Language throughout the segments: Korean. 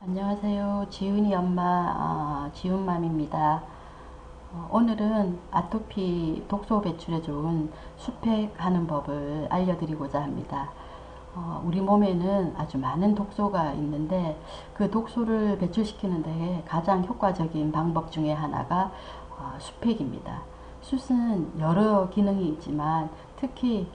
안녕하세요. 지은이 엄마, 지은맘입니다. 오늘은 아토피 독소 배출에 좋은 수팩하는 법을 알려드리고자 합니다. 우리 몸에는 아주 많은 독소가 있는데 그 독소를 배출시키는 데 가장 효과적인 방법 중에 하나가 수팩입니다. 숯은 여러 기능이 있지만 특히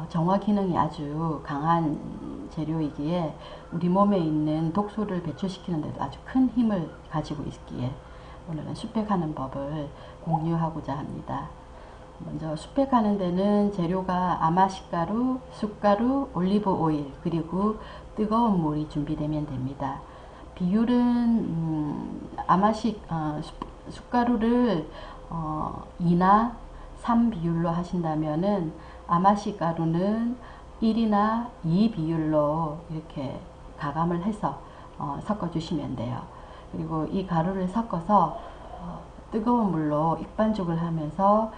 정화 기능이 아주 강한 재료이기에 우리 몸에 있는 독소를 배출시키는 데도 아주 큰 힘을 가지고 있기에 오늘은 수팩하는 법을 공유하고자 합니다. 먼저 수팩하는 데는 재료가 아마시가루, 숯가루, 올리브 오일, 그리고 뜨거운 물이 준비되면 됩니다. 비율은 숯가루를 2나 3 비율로 하신다면은 아마시가루는 1이나 2 비율로 이렇게 가감을 해서 섞어 주시면 돼요. 그리고 이 가루를 섞어서 뜨거운 물로 익반죽을 하면서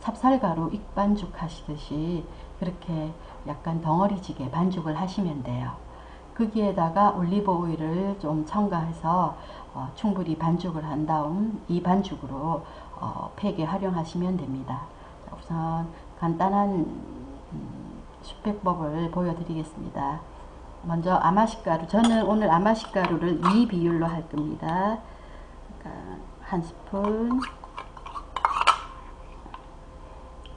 찹쌀가루 익반죽 하시듯이 그렇게 약간 덩어리지게 반죽을 하시면 돼요. 거기에다가 올리브 오일을 좀 첨가해서 충분히 반죽을 한 다음 이 반죽으로 팩에 활용하시면 됩니다. 우선 간단한 수팩법을 보여드리겠습니다. 먼저 아마시가루, 저는 오늘 아마시가루를 2 비율로 할 겁니다. 그러니까 1스푼,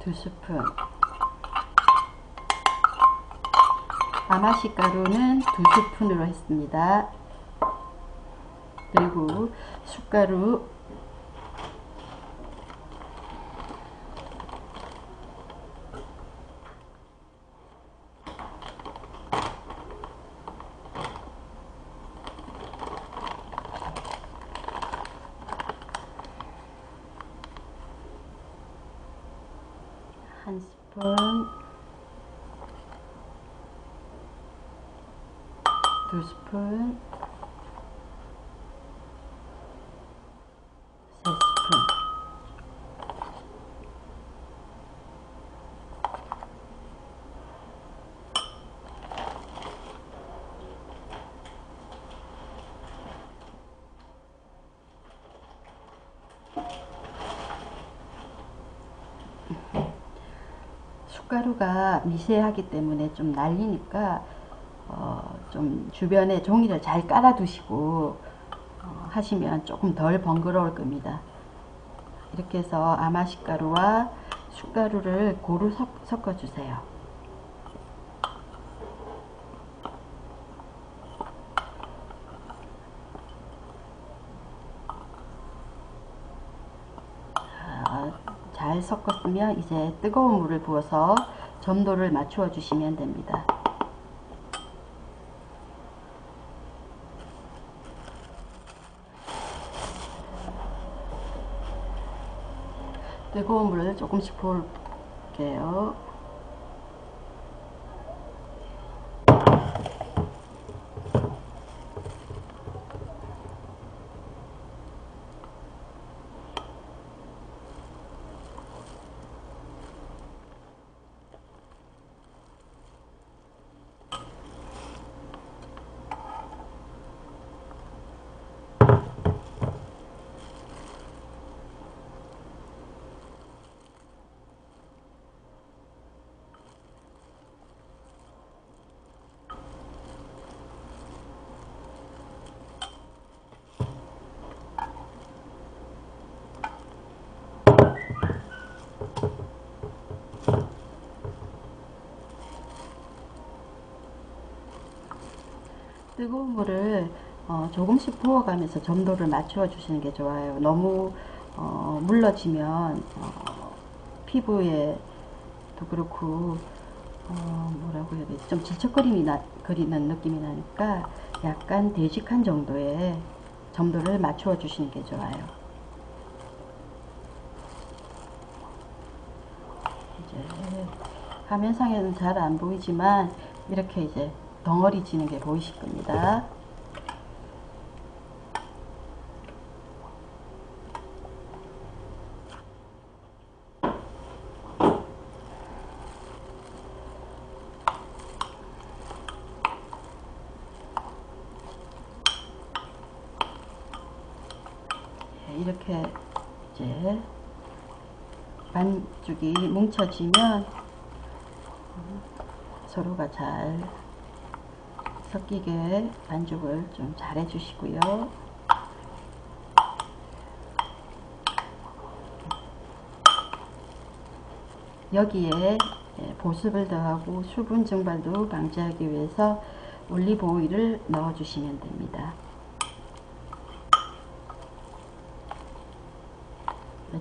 2스푼. 아마시가루는 2스푼으로 했습니다. 그리고 숯가루 1스푼, 2스푼, 3스푼. 숟가루가 미세하기 때문에 좀 날리니까 좀 주변에 종이를 잘 깔아 두시고 하시면 조금 덜 번거로울 겁니다. 이렇게 해서 아마시가루와 숟가루를 고루 섞어 주세요. 잘 섞었으면 이제 뜨거운 물을 부어서 점도를 맞추어 주시면 됩니다. 뜨거운 물을 조금씩 부을게요. 뜨거운 물을 조금씩 부어가면서 점도를 맞추어 주시는 게 좋아요. 너무 물러지면 피부에도 그렇고 뭐라고 해야 되지? 좀 질척거리는 느낌이 나니까 약간 되직한 정도의 점도를 맞추어 주시는 게 좋아요. 이제 화면상에는 잘 안 보이지만 이렇게 이제 덩어리 지는 게 보이실 겁니다. 이렇게 이제 반죽이 뭉쳐지면 서로가 잘 섞이게 반죽을 좀 잘 해주시고요. 여기에 보습을 더하고 수분 증발도 방지하기 위해서 올리브 오일을 넣어 주시면 됩니다.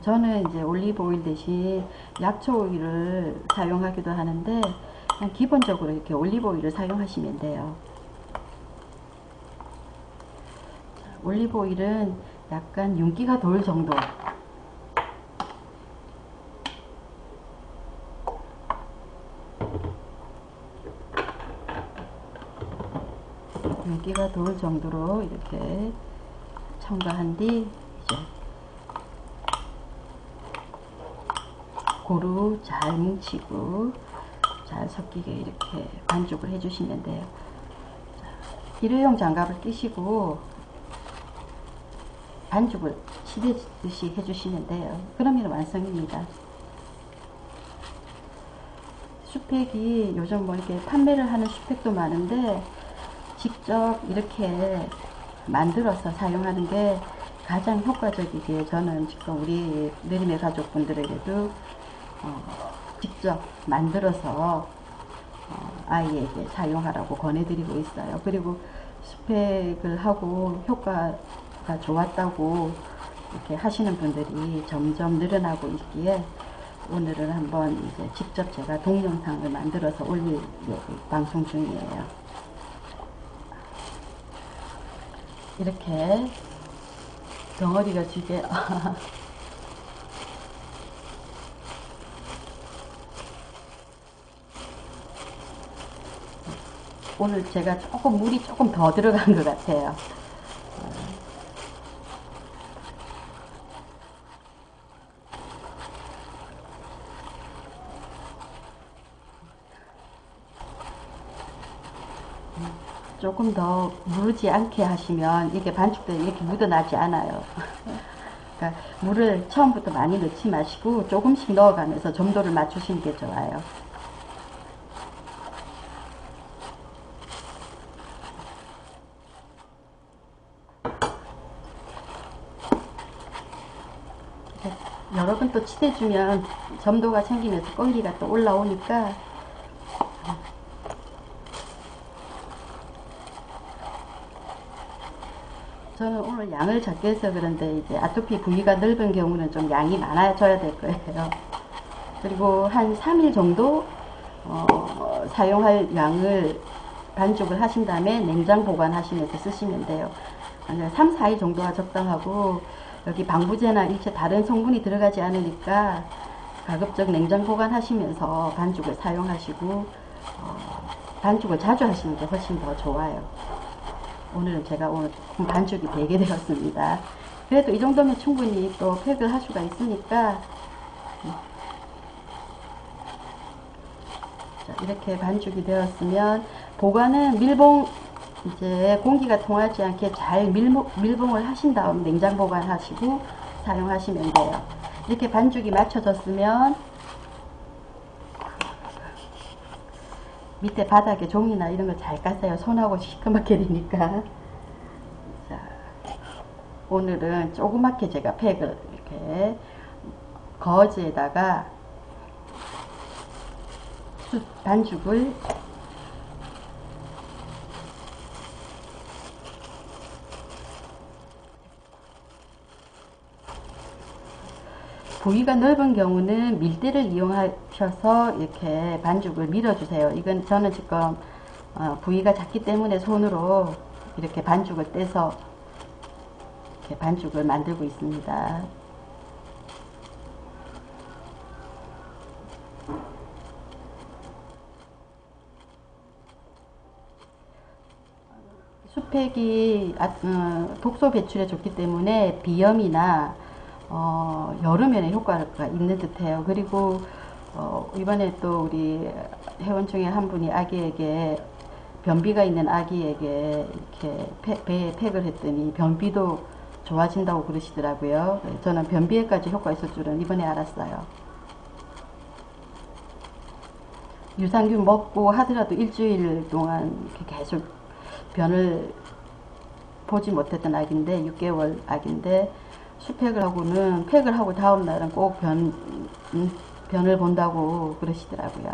저는 이제 올리브 오일 대신 약초 오일을 사용하기도 하는데, 그냥 기본적으로 이렇게 올리브 오일을 사용하시면 돼요. 올리브 오일은 약간 윤기가 돌 정도, 윤기가 돌 정도로 이렇게 첨가한 뒤 이제 고루 잘 뭉치고 잘 섞이게 이렇게 반죽을 해주시면 돼요. 일회용 장갑을 끼시고 반죽을 치대듯이 해주시면 돼요. 그러면 완성입니다. 슈팩이 요즘 뭐 이렇게 판매를 하는 슈팩도 많은데, 직접 이렇게 만들어서 사용하는 게 가장 효과적이기에 저는 지금 우리 느림의 가족분들에게도 직접 만들어서 아이에게 사용하라고 권해드리고 있어요. 그리고 스펙을 하고 효과가 좋았다고 이렇게 하시는 분들이 점점 늘어나고 있기에 오늘은 한번 이제 직접 제가 동영상을 만들어서 올리려고 방송 중이에요. 이렇게 덩어리가 지게 오늘 제가 조금 물이 조금 더 들어간 것 같아요. 조금 더 무르지 않게 하시면 이게 반죽들이 이렇게 묻어나지 않아요. 그러니까 물을 처음부터 많이 넣지 마시고 조금씩 넣어가면서 점도를 맞추시는 게 좋아요. 여러 번 또 치대주면 점도가 생기면서 끈기가 또 올라오니까 저는 오늘 양을 적게 해서 그런데 이제 아토피 부위가 넓은 경우는 좀 양이 많아져야 될 거예요. 그리고 한 3일 정도 사용할 양을 반죽을 하신 다음에 냉장 보관하시면서 쓰시면 돼요. 3, 4일 정도가 적당하고, 여기 방부제나 일체 다른 성분이 들어가지 않으니까 가급적 냉장 보관하시면서 반죽을 사용하시고 반죽을 자주 하시는 게 훨씬 더 좋아요. 오늘은 제가 오늘 반죽이 되게 되었습니다. 그래도 이 정도면 충분히 또 팩을 할 수가 있으니까, 자, 이렇게 반죽이 되었으면 보관은 밀봉, 이제 공기가 통하지 않게 잘 밀봉을 하신 다음 냉장 보관하시고 사용하시면 돼요. 이렇게 반죽이 맞춰졌으면 밑에 바닥에 종이나 이런 거 잘 까세요. 손하고 시커멓게 되니까. 자, 오늘은 조그맣게 제가 팩을 이렇게 거즈에다가 반죽을 부위가 넓은 경우는 밀대를 이용하셔서 이렇게 반죽을 밀어주세요. 이건 저는 지금 부위가 작기 때문에 손으로 이렇게 반죽을 떼서 이렇게 반죽을 만들고 있습니다. 수팩이 독소 배출해 줬기 때문에 비염이나 여름에는 효과가 있는 듯해요. 그리고 이번에 또 우리 회원 중에 한 분이 아기에게, 변비가 있는 아기에게 이렇게 배에 팩을 했더니 변비도 좋아진다고 그러시더라고요. 저는 변비에까지 효과 있을 줄은 이번에 알았어요. 유산균 먹고 하더라도 일주일 동안 계속 변을 보지 못했던 아기인데, 6개월 아기인데, 수팩을 하고는, 팩을 하고 다음날은 꼭 변을 본다고 그러시더라고요.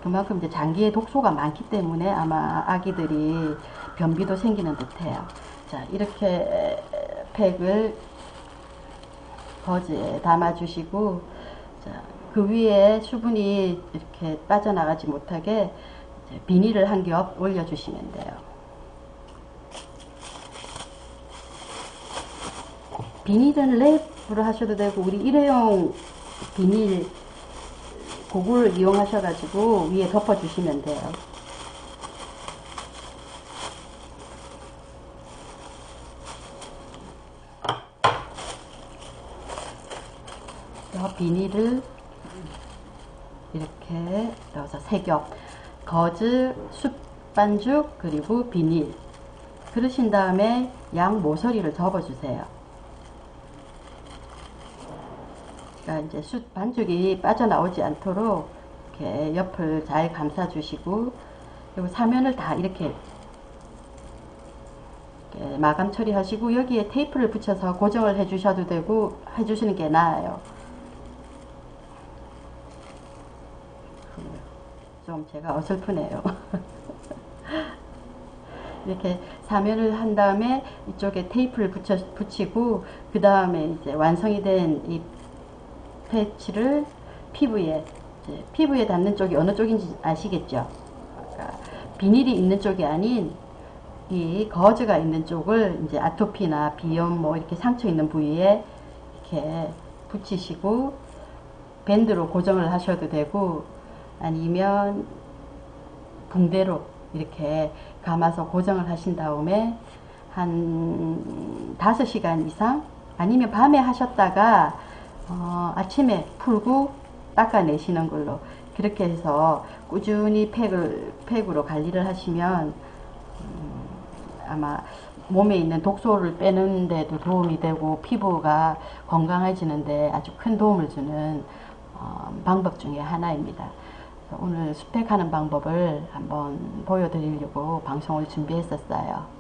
그만큼 이제 장기에 독소가 많기 때문에 아마 아기들이 변비도 생기는 듯해요. 자, 이렇게 팩을 거즈에 담아주시고, 자, 그 위에 수분이 이렇게 빠져나가지 못하게 비닐을 한 겹 올려주시면 돼요. 비닐은 랩으로 하셔도 되고, 우리 일회용 비닐 그걸 이용하셔가지고 위에 덮어주시면 돼요. 비닐을 이렇게 넣어서 3겹, 거즈, 숯반죽, 그리고 비닐 그러신 다음에 양 모서리를 접어주세요. 그러니까 이제 숯 반죽이 빠져나오지 않도록 이렇게 옆을 잘 감싸주시고, 그리고 사면을 다 이렇게 마감 처리하시고, 여기에 테이프를 붙여서 고정을 해주셔도 되고 해주시는 게 나아요. 좀 제가 어설프네요. 이렇게 사면을 한 다음에 이쪽에 테이프를 붙이고, 그 다음에 이제 완성이 된 이 패치를 피부에 닿는 쪽이 어느 쪽인지 아시겠죠? 그러니까 비닐이 있는 쪽이 아닌 이 거즈가 있는 쪽을 이제 아토피나 비염 뭐 이렇게 상처 있는 부위에 이렇게 붙이시고 밴드로 고정을 하셔도 되고, 아니면 붕대로 이렇게 감아서 고정을 하신 다음에 한 5시간 이상, 아니면 밤에 하셨다가 아침에 풀고 닦아내시는 걸로, 그렇게 해서 꾸준히 팩으로 관리를 하시면 아마 몸에 있는 독소를 빼는 데도 도움이 되고 피부가 건강해지는데 아주 큰 도움을 주는 방법 중에 하나입니다. 오늘 수팩하는 방법을 한번 보여드리려고 방송을 준비했었어요.